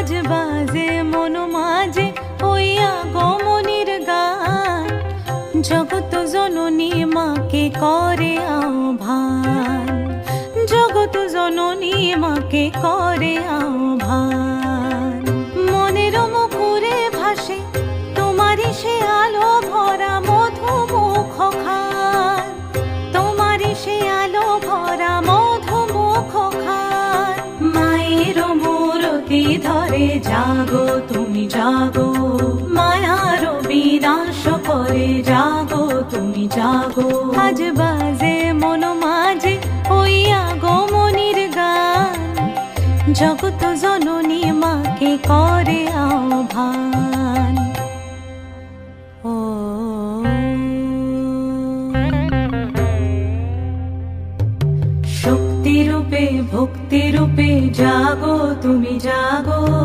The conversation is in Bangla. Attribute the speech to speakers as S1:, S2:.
S1: আজ বাজে মন মাঝে ওই আগমনীর গান, জগৎ জননী মাকে করে আহ্বান, জগৎ জননী মাকে করে আহ্বান। মনের মুখরে ভাসে তোমারই সে আলো ভরা মধুমুখ খান, তোমারই সে আলো ভরা মধুমুখ খান। মায়ের মূরতি ধরে জাগো তুমি জাগো, মায়ার বিনাশ করে জাগো তুমি জাগো। আজ বাজে মন মাঝে ওই আগমনীর গান, জগৎ জননী মাকে করে আহ্বান।